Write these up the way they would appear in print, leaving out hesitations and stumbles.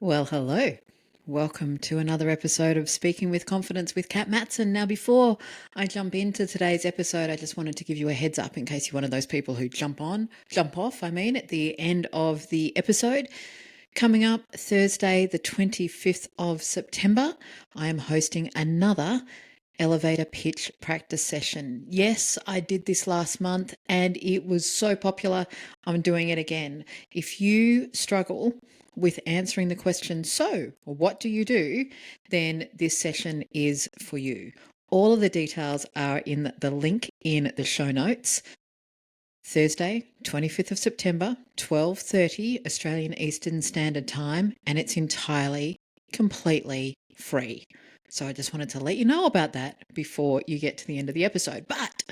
Well, hello. Welcome to another episode of Speaking with Confidence with Kat Matson. Now, before I jump into today's episode, I just wanted to give you a heads up in case you're one of those people who jump off, at the end of the episode. Coming up Thursday, the 25th of September, I am hosting another elevator pitch practice session. Yes, I did this last month and it was so popular. I'm doing it again. If you struggle with answering the question, so what do you do? Then this session is for you. All of the details are in the link in the show notes. Thursday, 25th of September, 12:30 Australian Eastern Standard Time, and it's entirely, completely free. So I just wanted to let you know about that before you get to the end of the episode. But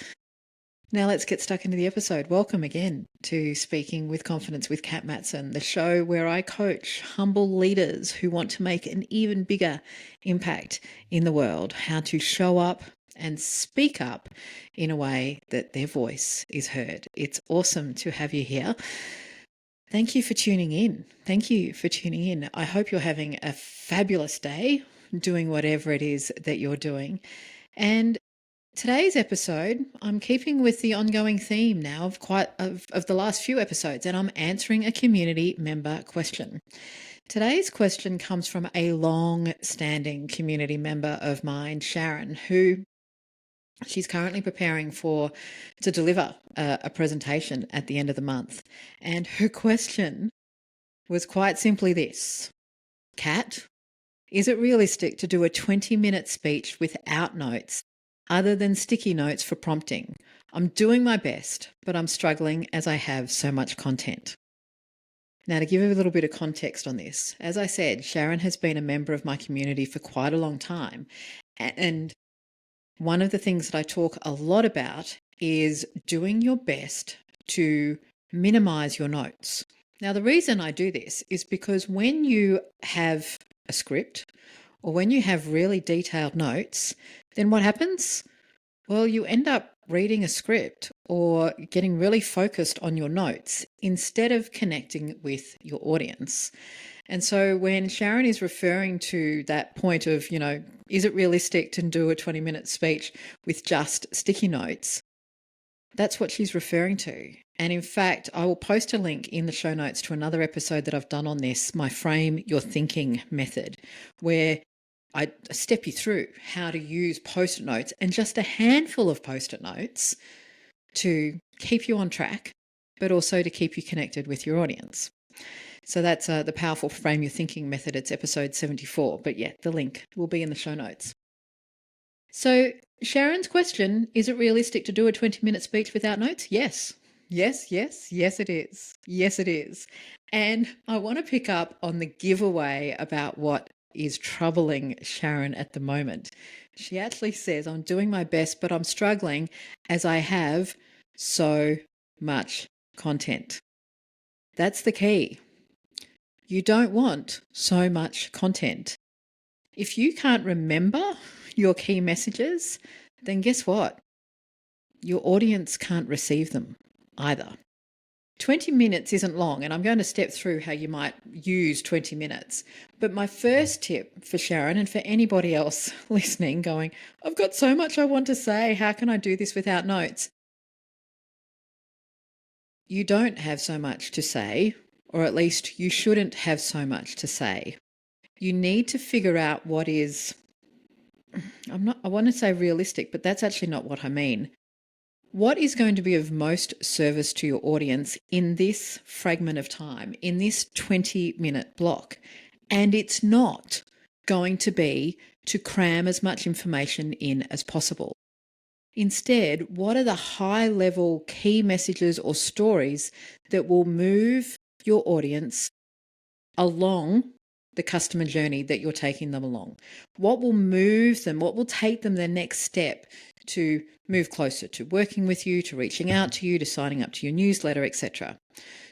now let's get stuck into the episode. Welcome again to Speaking with Confidence with Kat Matson, the show where I coach humble leaders who want to make an even bigger impact in the world, how to show up and speak up in a way that their voice is heard. It's awesome to have you here. Thank you for tuning in. I hope you're having a fabulous day doing whatever it is that you're doing. And today's episode, I'm keeping with the ongoing theme now of the last few episodes, and I'm answering a community member question. Today's question comes from a long-standing community member of mine, Sharon, who she's currently preparing to deliver a presentation at the end of the month. And her question was quite simply this: Kat, is it realistic to do a 20-minute speech without notes other than sticky notes for prompting? I'm doing my best, but I'm struggling as I have so much content. Now, to give a little bit of context on this, as I said, Sharon has been a member of my community for quite a long time. And one of the things that I talk a lot about is doing your best to minimize your notes. Now, the reason I do this is because when you have a script or when you have really detailed notes, then what happens? Well, you end up reading a script or getting really focused on your notes instead of connecting with your audience. And so when Sharon is referring to that point of, is it realistic to do a 20-minute speech with just sticky notes? That's what she's referring to. And in fact, I will post a link in the show notes to another episode that I've done on this, my Frame Your Thinking method, where I step you through how to use Post-it notes and just a handful of Post-it notes to keep you on track, but also to keep you connected with your audience. So that's the powerful Frame Your Thinking method. It's episode 74. But yeah, the link will be in the show notes. So Sharon's question, is it realistic to do a 20-minute speech without notes? Yes. Yes, it is. Yes, it is. And I want to pick up on the giveaway about what is troubling Sharon at the moment. She actually says, I'm doing my best, but I'm struggling as I have so much content. That's the key. You don't want so much content. If you can't remember your key messages, then guess what? Your audience can't receive them either. 20 minutes isn't long, and I'm going to step through how you might use 20 minutes. But my first tip for Sharon and for anybody else listening going, I've got so much I want to say, how can I do this without notes? You don't have so much to say, or at least you shouldn't have so much to say. You need to figure out what is, I want to say realistic, but that's actually not what I mean. What is going to be of most service to your audience in this fragment of time, in this 20-minute block? And it's not going to be to cram as much information in as possible. Instead, what are the high-level key messages or stories that will move your audience along the customer journey that you're taking them along? What will move them? What will take them the next step to move closer to working with you, to reaching out to you, to signing up to your newsletter, etc.?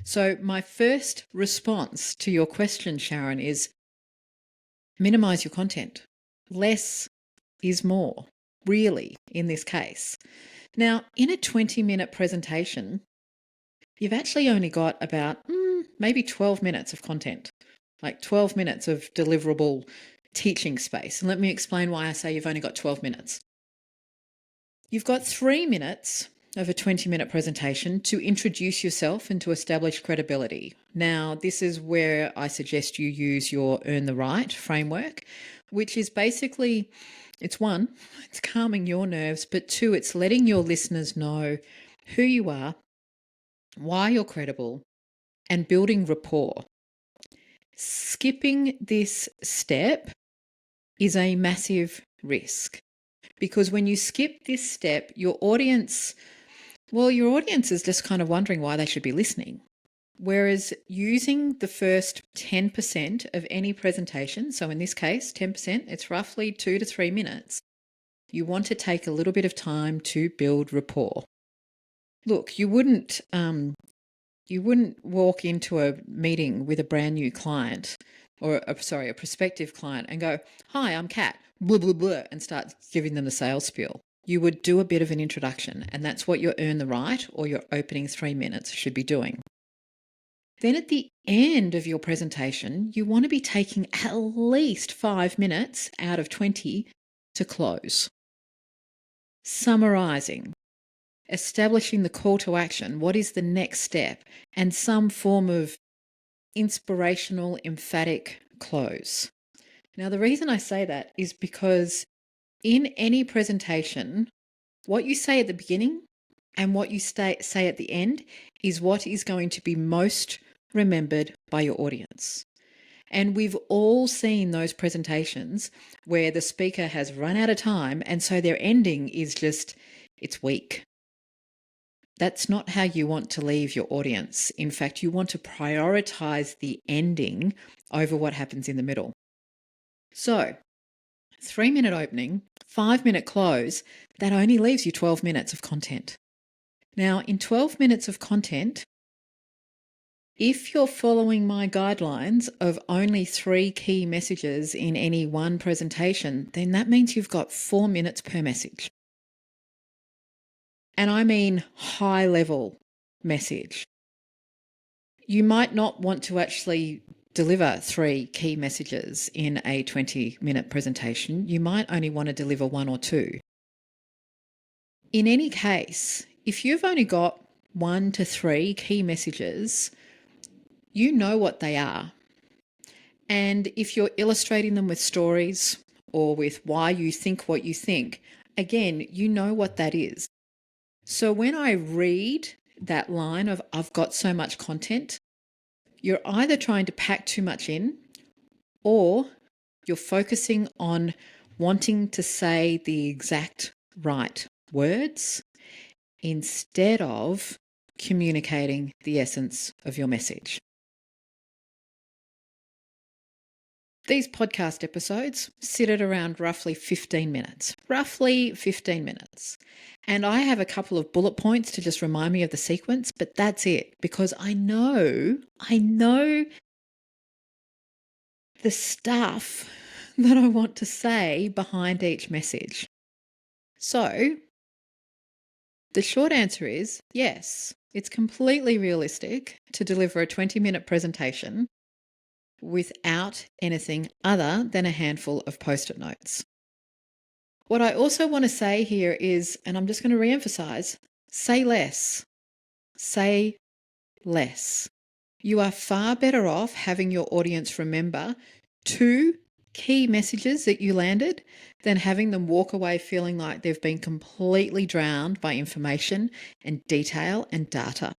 So my first response to your question, Sharon, is minimize your content. Less is more, really, in this case. Now, in a 20-minute presentation, you've actually only got about maybe 12 minutes of content. like 12 minutes of deliverable teaching space. And let me explain why I say you've only got 12 minutes. You've got 3 minutes of a 20-minute presentation to introduce yourself and to establish credibility. Now, this is where I suggest you use your Earn the Right framework, which is basically, it's one, it's calming your nerves, but two, it's letting your listeners know who you are, why you're credible, and building rapport. Skipping this step is a massive risk, because when you skip this step, your audience is just kind of wondering why they should be listening. Whereas using the first 10% of any presentation, so in this case, 10%, it's roughly 2 to 3 minutes, you want to take a little bit of time to build rapport. Look, you wouldn't walk into a meeting with a brand new client or a prospective client and go, "Hi, I'm Kat," blah, blah, blah, and start giving them the sales spiel. You would do a bit of an introduction, and that's what your Earn the Right or your opening 3 minutes should be doing. Then at the end of your presentation, you want to be taking at least 5 minutes out of 20 to close. Summarizing, establishing the call to action, what is the next step, and some form of inspirational, emphatic close. Now, the reason I say that is because in any presentation, what you say at the beginning and what you say at the end is what is going to be most remembered by your audience. And we've all seen those presentations where the speaker has run out of time, and so their ending is just, it's weak. That's not how you want to leave your audience. In fact, you want to prioritize the ending over what happens in the middle. So, 3-minute opening, 5-minute close, that only leaves you 12 minutes of content. Now, in 12 minutes of content, if you're following my guidelines of only 3 key messages in any one presentation, then that means you've got 4 minutes per message. And I mean high level message. You might not want to actually deliver 3 key messages in a 20-minute presentation. You might only want to deliver 1 or 2. In any case, if you've only got 1 to 3 key messages, you know what they are. And if you're illustrating them with stories or with why you think what you think, again, you know what that is. So when I read that line of "I've got so much content," you're either trying to pack too much in, or you're focusing on wanting to say the exact right words instead of communicating the essence of your message. These podcast episodes sit at around roughly 15 minutes. And I have a couple of bullet points to just remind me of the sequence, but that's it, because I know the stuff that I want to say behind each message. So the short answer is yes, it's completely realistic to deliver a 20-minute presentation without anything other than a handful of post-it notes. What I also want to say here is, and I'm just going to re-emphasize, say less. Say less. You are far better off having your audience remember 2 key messages that you landed than having them walk away feeling like they've been completely drowned by information and detail and data.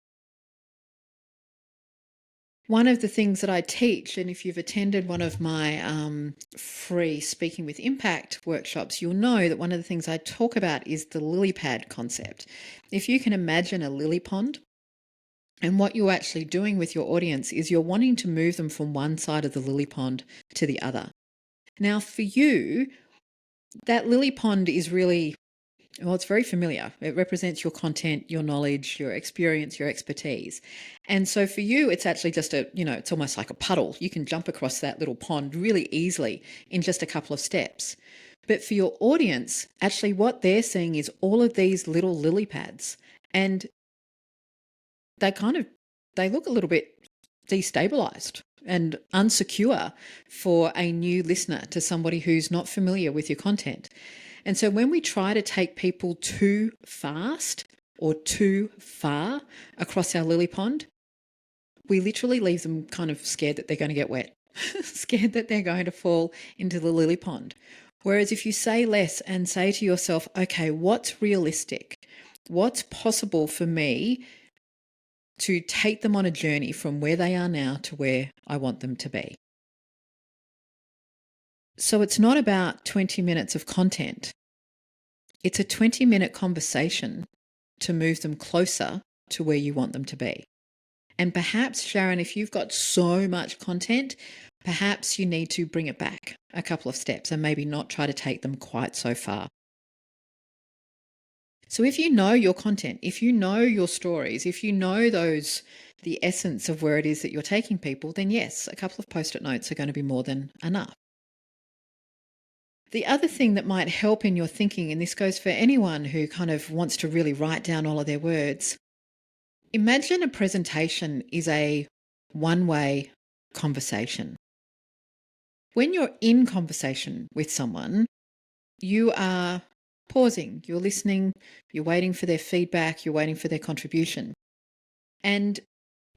One of the things that I teach, and if you've attended one of my free Speaking with Impact workshops, you'll know that one of the things I talk about is the lily pad concept. If you can imagine a lily pond, and what you're actually doing with your audience is you're wanting to move them from one side of the lily pond to the other. Now, for you, that lily pond is really, well, it's very familiar. It represents your content, your knowledge, your experience, your expertise. And so for you, it's actually just it's almost like a puddle. You can jump across that little pond really easily in just a couple of steps. But for your audience, actually what they're seeing is all of these little lily pads. And they look a little bit destabilized. and unsecure for a new listener, to somebody who's not familiar with your content. And so when we try to take people too fast or too far across our lily pond, we literally leave them kind of scared that they're going to get wet, scared that they're going to fall into the lily pond. Whereas if you say less and say to yourself, okay, what's realistic? What's possible for me to take them on a journey from where they are now to where I want them to be? So it's not about 20 minutes of content. It's a 20-minute conversation to move them closer to where you want them to be. And perhaps, Sharon, if you've got so much content, perhaps you need to bring it back a couple of steps and maybe not try to take them quite so far. So if you know your content, if you know your stories, if you know the essence of where it is that you're taking people, then yes, a couple of post-it notes are going to be more than enough. The other thing that might help in your thinking, and this goes for anyone who kind of wants to really write down all of their words, imagine a presentation is a one-way conversation. When you're in conversation with someone, you are pausing, you're listening, you're waiting for their feedback, you're waiting for their contribution. And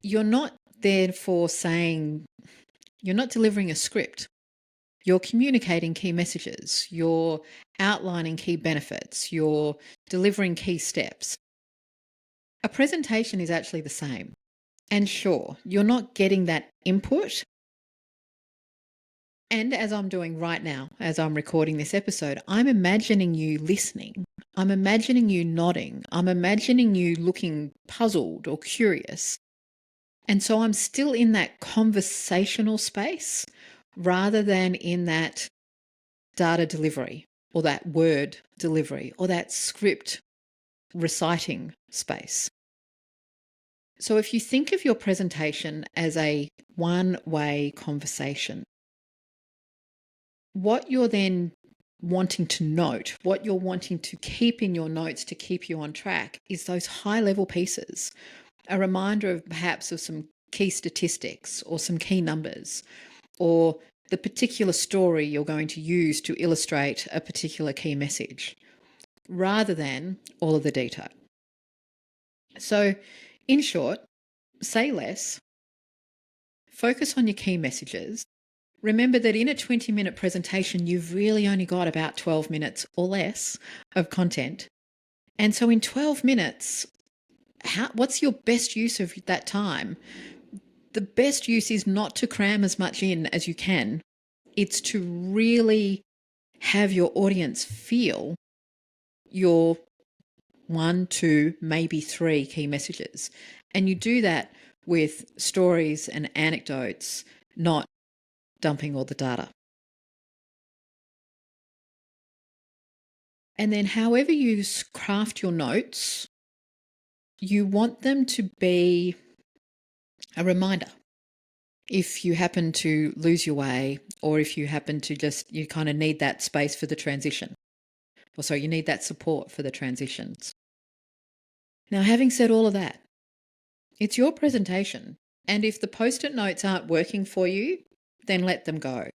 you're not therefore saying, you're not delivering a script. You're communicating key messages, you're outlining key benefits, you're delivering key steps. A presentation is actually the same. And sure, you're not getting that input. And as I'm doing right now, as I'm recording this episode, I'm imagining you listening. I'm imagining you nodding. I'm imagining you looking puzzled or curious. And so I'm still in that conversational space rather than in that data delivery or that word delivery or that script reciting space. So if you think of your presentation as a one-way conversation, what you're then wanting to note, what you're wanting to keep in your notes to keep you on track is those high-level pieces, a reminder of perhaps of some key statistics or some key numbers, or the particular story you're going to use to illustrate a particular key message, rather than all of the detail. So, in short, say less, focus on your key messages. Remember that in a 20-minute presentation, you've really only got about 12 minutes or less of content. And so in 12 minutes, what's your best use of that time? The best use is not to cram as much in as you can. It's to really have your audience feel your 1, 2, maybe 3 key messages. And you do that with stories and anecdotes, not dumping all the data. And then however you craft your notes, you want them to be a reminder. If you happen to lose your way, or if you happen to you kind of need that space for the transition. Or sorry, you need that support for the transitions. Now, having said all of that, it's your presentation. And if the post-it notes aren't working for you, then let them go.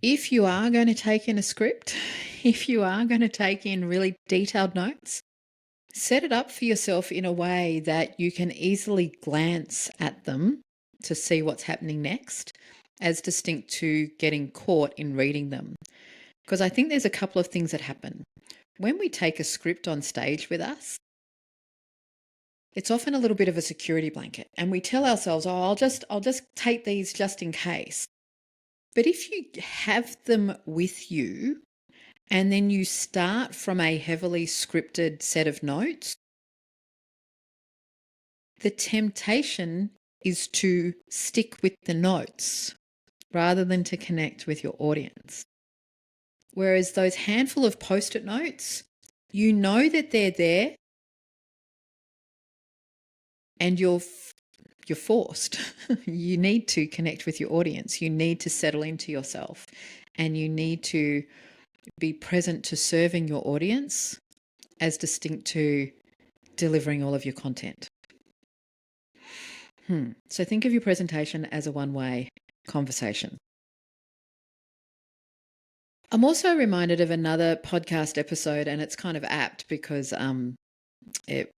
If you are going to take in a script, if you are going to take in really detailed notes, set it up for yourself in a way that you can easily glance at them to see what's happening next, as distinct to getting caught in reading them. Because I think there's a couple of things that happen. When we take a script on stage with us, it's often a little bit of a security blanket, and we tell ourselves, oh, I'll just take these just in case. But if you have them with you and then you start from a heavily scripted set of notes, the temptation is to stick with the notes rather than to connect with your audience. Whereas those handful of post-it notes, you know that they're there and you're forced. You need to connect with your audience. You need to settle into yourself and you need to be present to serving your audience as distinct to delivering all of your content. So think of your presentation as a one-way conversation. I'm also reminded of another podcast episode, and it's kind of apt because it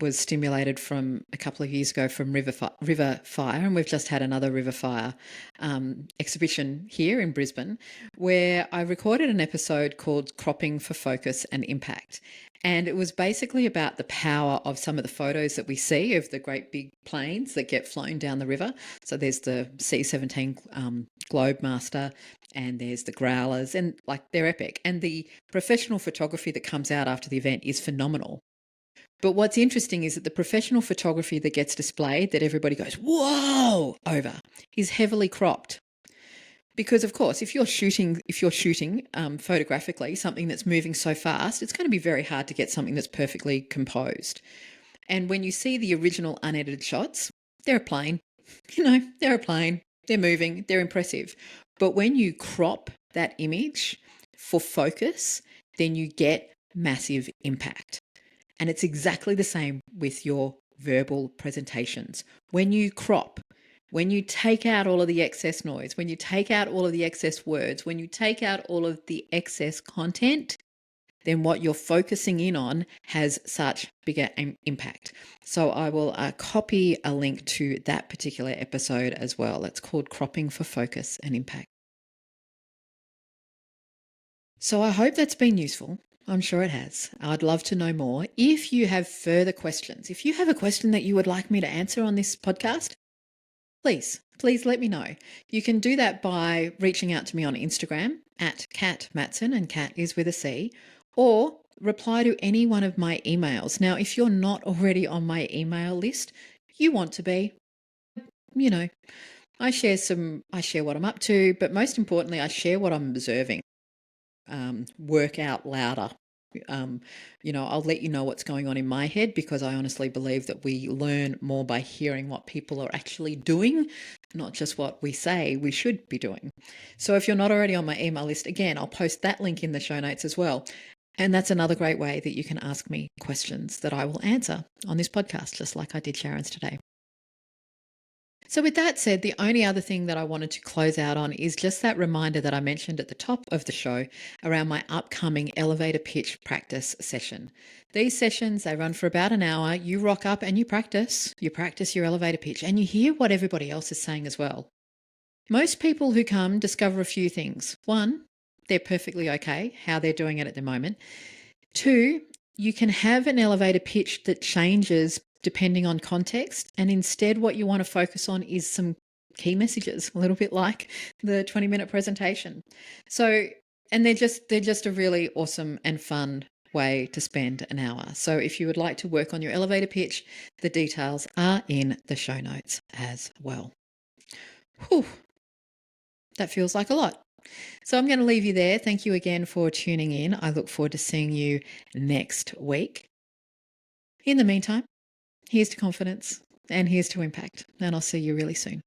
was stimulated from a couple of years ago from River Fire, and we've just had another River Fire exhibition here in Brisbane, where I recorded an episode called Cropping for Focus and Impact. And it was basically about the power of some of the photos that we see of the great big planes that get flown down the river. So there's the C-17 Globemaster, and there's the Growlers, and like they're epic. And the professional photography that comes out after the event is phenomenal. But what's interesting is that the professional photography that gets displayed, that everybody goes, whoa, over, is heavily cropped. Because of course, if you're shooting photographically something that's moving so fast, it's going to be very hard to get something that's perfectly composed. And when you see the original unedited shots, they're a plane. They're a plane. They're moving. They're impressive. But when you crop that image for focus, then you get massive impact. And it's exactly the same with your verbal presentations. When you crop, when you take out all of the excess noise, when you take out all of the excess words, when you take out all of the excess content, then what you're focusing in on has such bigger impact. So I will copy a link to that particular episode as well. It's called Cropping for Focus and Impact. So I hope that's been useful. I'm sure it has. I'd love to know more. If you have further questions, if you have a question that you would like me to answer on this podcast, please let me know. You can do that by reaching out to me on Instagram at Kat Matson, and Kat is with a C, or reply to any one of my emails. Now, if you're not already on my email list, you want to be. I share what I'm up to, but most importantly, I share what I'm observing. Work out louder. I'll let you know what's going on in my head, because I honestly believe that we learn more by hearing what people are actually doing, not just what we say we should be doing. So if you're not already on my email list, again, I'll post that link in the show notes as well. And that's another great way that you can ask me questions that I will answer on this podcast, just like I did Sharon's today. So with that said, the only other thing that I wanted to close out on is just that reminder that I mentioned at the top of the show around my upcoming elevator pitch practice session. These sessions, they run for about an hour. You rock up and you practice your elevator pitch, and you hear what everybody else is saying as well. Most people who come discover a few things. One, they're perfectly okay how they're doing it at the moment. Two, you can have an elevator pitch that changes depending on context, and instead what you want to focus on is some key messages, a little bit like the 20-minute presentation. So, and they're just a really awesome and fun way to spend an hour. So if you would like to work on your elevator pitch, the details are in the show notes as well. Whew, that feels like a lot. So I'm going to leave you there. Thank you again for tuning in. I look forward to seeing you next week. In the meantime, here's to confidence, and here's to impact, and I'll see you really soon.